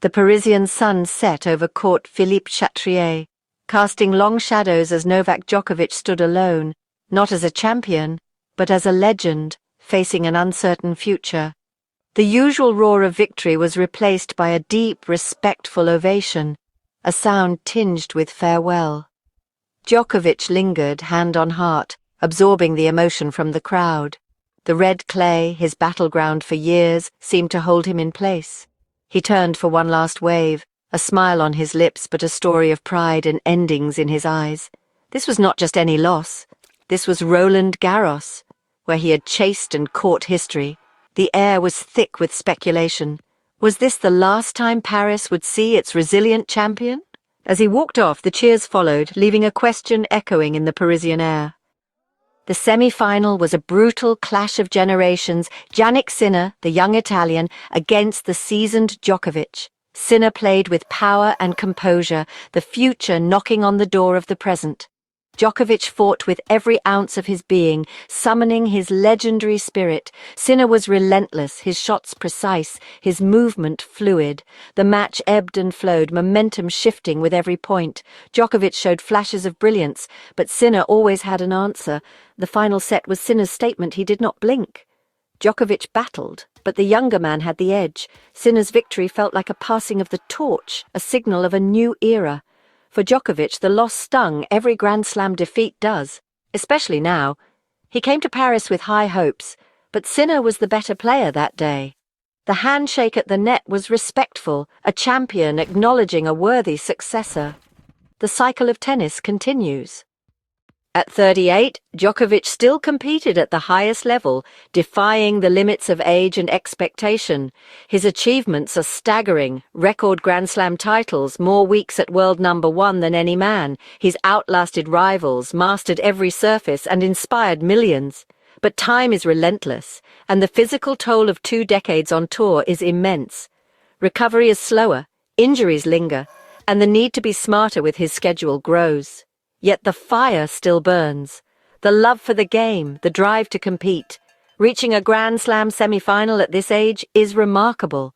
The Parisian sun set over Court Philippe Chatrier, casting long shadows as Novak Djokovic stood alone, not as a champion, but as a legend, facing an uncertain future. The usual roar of victory was replaced by a deep, respectful ovation, a sound tinged with farewell. Djokovic lingered, hand on heart, absorbing the emotion from the crowd. The red clay, his battleground for years, seemed to hold him in place. He turned for one last wave, a smile on his lips but a story of pride and endings in his eyes. This was not just any loss. This was Roland Garros, where he had chased and caught history. The air was thick with speculation. Was this the last time Paris would see its resilient champion? As he walked off, the cheers followed, leaving a question echoing in the Parisian air. The semi-final was a brutal clash of generations, Jannik Sinner, the young Italian, against the seasoned Djokovic. Sinner played with power and composure, the future knocking on the door of the present. Djokovic fought with every ounce of his being, summoning his legendary spirit. Sinner was relentless, his shots precise, his movement fluid. The match ebbed and flowed, momentum shifting with every point. Djokovic showed flashes of brilliance, but Sinner always had an answer. The final set was Sinner's statement he did not blink. Djokovic battled, but the younger man had the edge. Sinner's victory felt like a passing of the torch, a signal of a new era. For Djokovic, the loss stung. Every Grand Slam defeat does, especially now. He came to Paris with high hopes, but Sinner was the better player that day. The handshake at the net was respectful, a champion acknowledging a worthy successor. The cycle of tennis continues. At 38, Djokovic still competed at the highest level, defying the limits of age and expectation. His achievements are staggering. Record Grand Slam titles, more weeks at world #1 than any man. He's outlasted rivals, mastered every surface, and inspired millions. But time is relentless, and the physical toll of 2 decades on tour is immense. Recovery is slower, injuries linger, and the need to be smarter with his schedule grows. Yet the fire still burns. The love for the game, the drive to compete. Reaching a Grand Slam semi-final at this age is remarkable.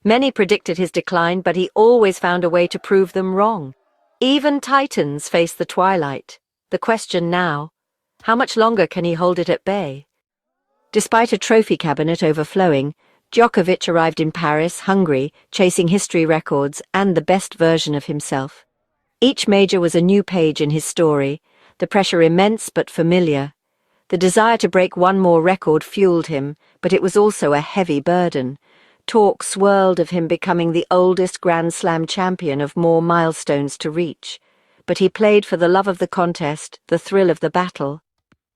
Many predicted his decline, but he always found a way to prove them wrong. Even titans face the twilight. The question now, how much longer can he hold it at bay? Despite a trophy cabinet overflowing, Djokovic arrived in Paris hungry, chasing history records and the best version of himself. Each major was a new page in his story, the pressure immense but familiar. The desire to break one more record fueled him, but it was also a heavy burden. Talk swirled of him becoming the oldest Grand Slam champion of more milestones to reach. But he played for the love of the contest, the thrill of the battle.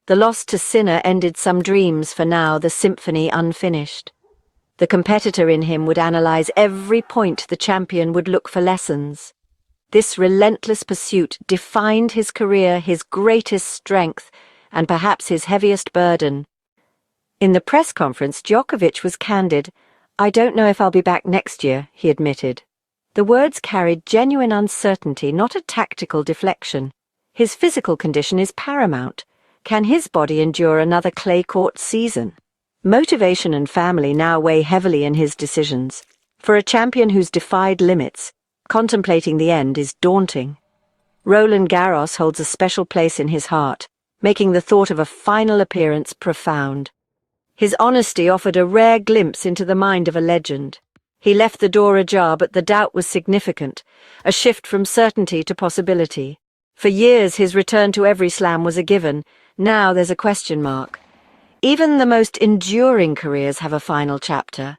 The loss to Sinner ended some dreams for now, the symphony unfinished. The competitor in him would analyze every point the champion would look for lessons. This relentless pursuit defined his career, his greatest strength, and perhaps his heaviest burden. In the press conference, Djokovic was candid. "I don't know if I'll be back next year," he admitted. The words carried genuine uncertainty, not a tactical deflection. His physical condition is paramount. Can his body endure another clay court season? Motivation and family now weigh heavily in his decisions. For a champion who's defied limits, contemplating the end is daunting. Roland Garros holds a special place in his heart, making the thought of a final appearance profound. His honesty offered a rare glimpse into the mind of a legend. He left the door ajar, but the doubt was significant, a shift from certainty to possibility. For years his return to every slam was a given. Now there's a question mark. Even the most enduring careers have a final chapter.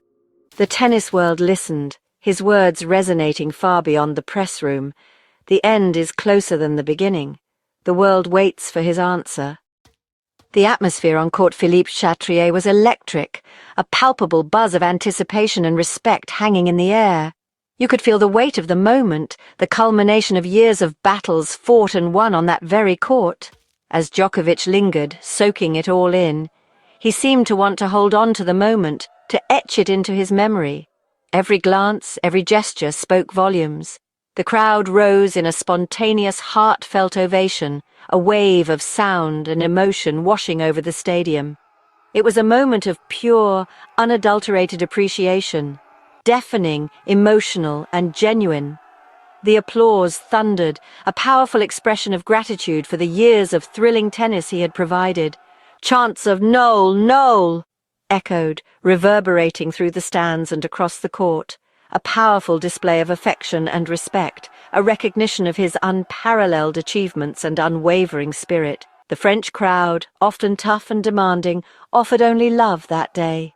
The tennis world listened, his words resonating far beyond the press room. The end is closer than the beginning. The world waits for his answer. The atmosphere on Court Philippe Chatrier was electric, a palpable buzz of anticipation and respect hanging in the air. You could feel the weight of the moment, the culmination of years of battles fought and won on that very court. As Djokovic lingered, soaking it all in, he seemed to want to hold on to the moment, to etch it into his memory. Every glance, every gesture spoke volumes. The crowd rose in a spontaneous, heartfelt ovation, a wave of sound and emotion washing over the stadium. It was a moment of pure, unadulterated appreciation. deafening, emotional, and genuine. The applause thundered, a powerful expression of gratitude for the years of thrilling tennis he had provided. Chants of "Noel, Noel!" echoed, reverberating through the stands and across the court. A powerful display of affection and respect, a recognition of his unparalleled achievements and unwavering spirit. The French crowd, often tough and demanding, offered only love that day.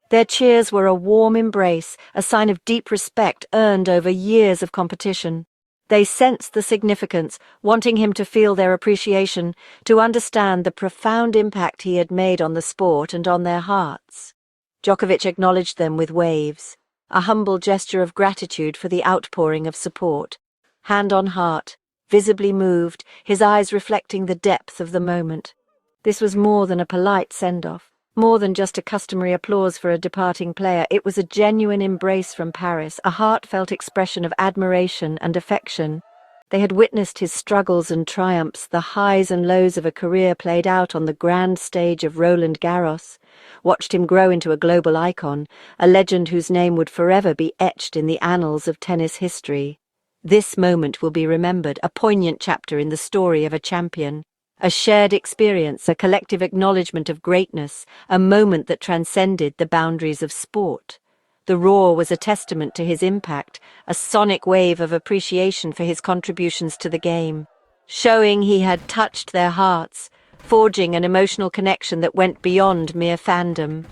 Their cheers were a warm embrace, a sign of deep respect earned over years of competition. They sensed the significance, wanting him to feel their appreciation, to understand the profound impact he had made on the sport and on their hearts. Djokovic acknowledged them with waves, a humble gesture of gratitude for the outpouring of support. Hand on heart, visibly moved, his eyes reflecting the depth of the moment. This was more than a polite send-off. More than just a customary applause for a departing player, it was a genuine embrace from Paris, a heartfelt expression of admiration and affection. They had witnessed his struggles and triumphs, the highs and lows of a career played out on the grand stage of Roland Garros, watched him grow into a global icon, a legend whose name would forever be etched in the annals of tennis history. This moment will be remembered, a poignant chapter in the story of a champion. A shared experience, a collective acknowledgement of greatness, a moment that transcended the boundaries of sport. The roar was a testament to his impact, a sonic wave of appreciation for his contributions to the game, showing he had touched their hearts, forging an emotional connection that went beyond mere fandom.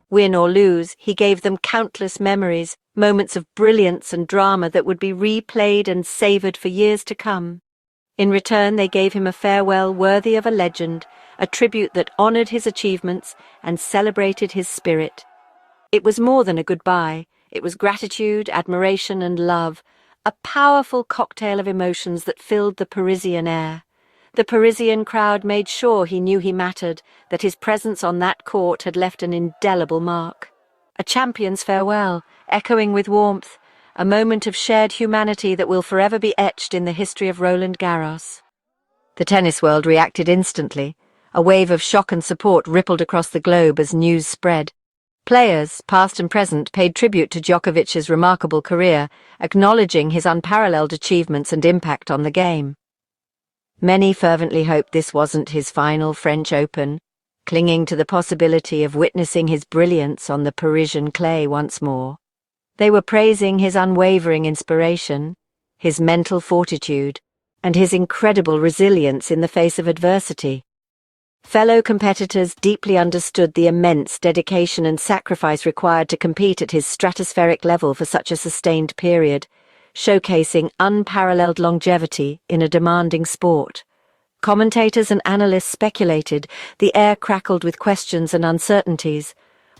Win or lose, he gave them countless memories, moments of brilliance and drama that would be replayed and savoured for years to come. In return, they gave him a farewell worthy of a legend, a tribute that honoured his achievements and celebrated his spirit. It was more than a goodbye. It was gratitude, admiration, and love, a powerful cocktail of emotions that filled the Parisian air. The Parisian crowd made sure he knew he mattered, that his presence on that court had left an indelible mark. A champion's farewell, echoing with warmth, a moment of shared humanity that will forever be etched in the history of Roland Garros. The tennis world reacted instantly. A wave of shock and support rippled across the globe as news spread. Players, past and present, paid tribute to Djokovic's remarkable career, acknowledging his unparalleled achievements and impact on the game. Many fervently hoped this wasn't his final French Open, clinging to the possibility of witnessing his brilliance on the Parisian clay once more. They were praising his unwavering inspiration, his mental fortitude, and his incredible resilience in the face of adversity. Fellow competitors deeply understood the immense dedication and sacrifice required to compete at his stratospheric level for such a sustained period, showcasing unparalleled longevity in a demanding sport. Commentators and analysts speculated, the air crackled with questions and uncertainties.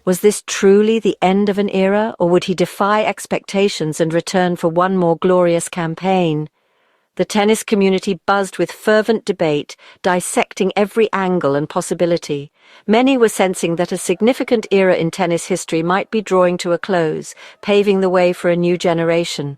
Was this truly the end of an era, or would he defy expectations and return for one more glorious campaign? The tennis community buzzed with fervent debate, dissecting every angle and possibility. Many were sensing that a significant era in tennis history might be drawing to a close, paving the way for a new generation.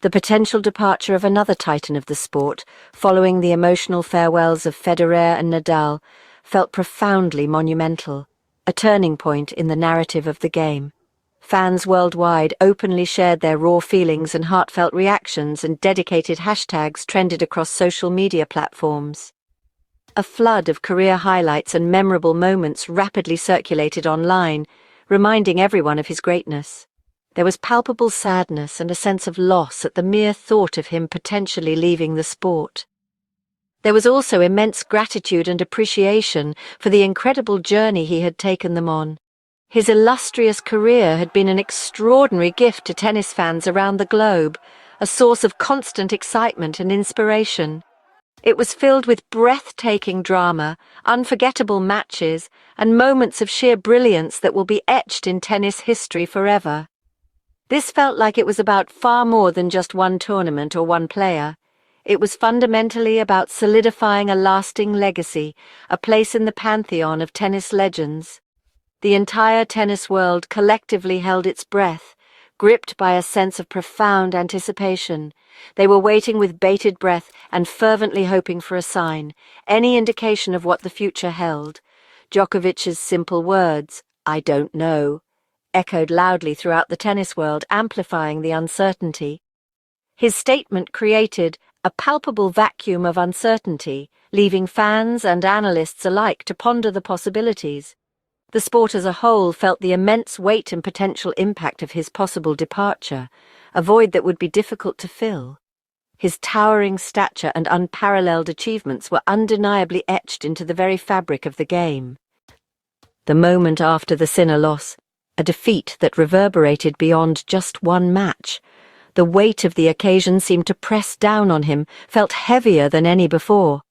The potential departure of another titan of the sport, following the emotional farewells of Federer and Nadal, felt profoundly monumental. A turning point in the narrative of the game. Fans worldwide openly shared their raw feelings and heartfelt reactions, and dedicated hashtags trended across social media platforms. A flood of career highlights and memorable moments rapidly circulated online, reminding everyone of his greatness. There was palpable sadness and a sense of loss at the mere thought of him potentially leaving the sport. There was also immense gratitude and appreciation for the incredible journey he had taken them on. His illustrious career had been an extraordinary gift to tennis fans around the globe, a source of constant excitement and inspiration. It was filled with breathtaking drama, unforgettable matches, and moments of sheer brilliance that will be etched in tennis history forever. This felt like it was about far more than just one tournament or one player. It was fundamentally about solidifying a lasting legacy, a place in the pantheon of tennis legends. The entire tennis world collectively held its breath, gripped by a sense of profound anticipation. They were waiting with bated breath and fervently hoping for a sign, any indication of what the future held. Djokovic's simple words, "I don't know," echoed loudly throughout the tennis world, amplifying the uncertainty. His statement created a palpable vacuum of uncertainty, leaving fans and analysts alike to ponder the possibilities. The sport as a whole felt the immense weight and potential impact of his possible departure, a void that would be difficult to fill. His towering stature and unparalleled achievements were undeniably etched into the very fabric of the game. The moment after the Sinner loss, a defeat that reverberated beyond just one match. The weight of the occasion seemed to press down on him, felt heavier than any before.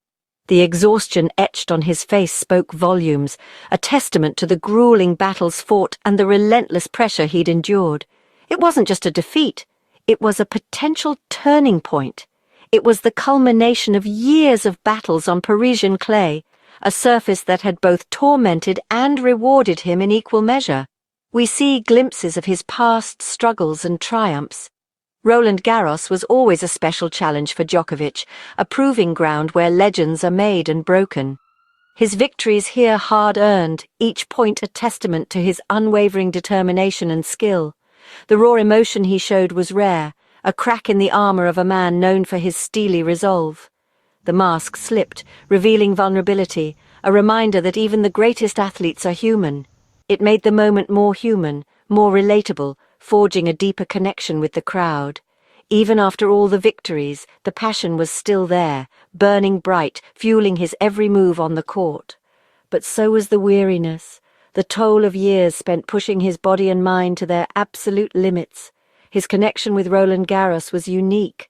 The exhaustion etched on his face spoke volumes, a testament to the grueling battles fought and the relentless pressure he'd endured. It wasn't just a defeat, it was a potential turning point. It was the culmination of years of battles on Parisian clay, a surface that had both tormented and rewarded him in equal measure. We see glimpses of his past struggles and triumphs. Roland Garros was always a special challenge for Djokovic, a proving ground where legends are made and broken. His victories here hard-earned, each point a testament to his unwavering determination and skill. The raw emotion he showed was rare, a crack in the armor of a man known for his steely resolve. The mask slipped, revealing vulnerability, a reminder that even the greatest athletes are human. It made the moment more human, more relatable, forging a deeper connection with the crowd. Even after all the victories, the passion was still there, burning bright, fueling his every move on the court. But so was the weariness, the toll of years spent pushing his body and mind to their absolute limits. His connection with Roland Garros was unique,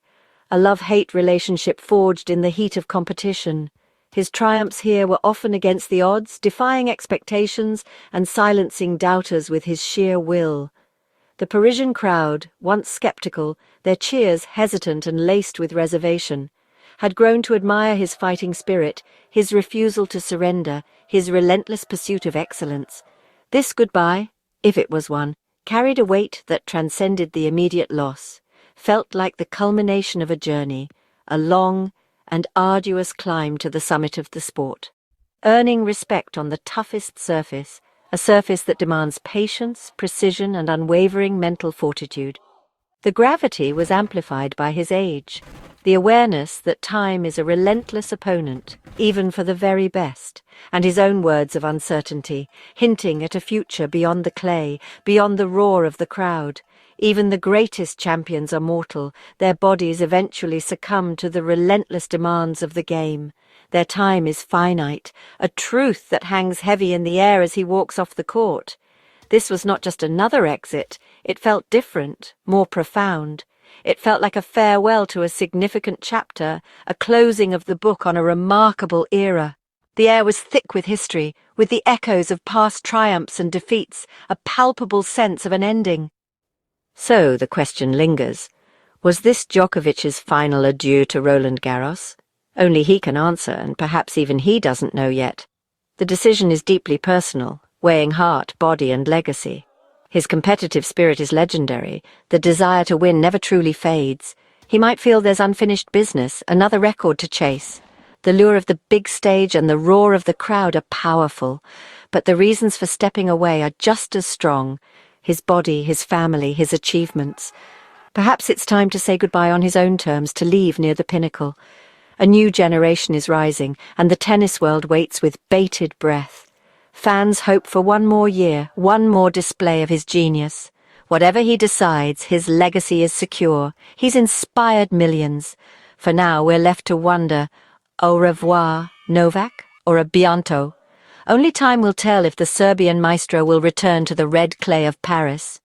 a love-hate relationship forged in the heat of competition. His triumphs here were often against the odds, defying expectations and silencing doubters with his sheer will. The Parisian crowd, once skeptical, their cheers hesitant and laced with reservation, had grown to admire his fighting spirit, his refusal to surrender, his relentless pursuit of excellence. This goodbye, if it was one, carried a weight that transcended the immediate loss, felt like the culmination of a journey, a long and arduous climb to the summit of the sport. Earning respect on the toughest surface, a surface that demands patience, precision, and unwavering mental fortitude. The gravity was amplified by his age, the awareness that time is a relentless opponent, even for the very best, and his own words of uncertainty, hinting at a future beyond the clay, beyond the roar of the crowd. Even the greatest champions are mortal, their bodies eventually succumb to the relentless demands of the game. Their time is finite, a truth that hangs heavy in the air as he walks off the court. This was not just another exit, it felt different, more profound. It felt like a farewell to a significant chapter, a closing of the book on a remarkable era. The air was thick with history, with the echoes of past triumphs and defeats, a palpable sense of an ending. So the question lingers, was this Djokovic's final adieu to Roland Garros? Only he can answer, and perhaps even he doesn't know yet. The decision is deeply personal, weighing heart, body, and legacy. His competitive spirit is legendary. The desire to win never truly fades. He might feel there's unfinished business, another record to chase. The lure of the big stage and the roar of the crowd are powerful, but the reasons for stepping away are just as strong. His body, his family, his achievements. Perhaps it's time to say goodbye on his own terms, to leave near the pinnacle. A new generation is rising, and the tennis world waits with bated breath. Fans hope for one more year, one more display of his genius. Whatever he decides, his legacy is secure. He's inspired millions. For now, we're left to wonder, au revoir, Novak, or a bientôt? Only time will tell if the Serbian maestro will return to the red clay of Paris.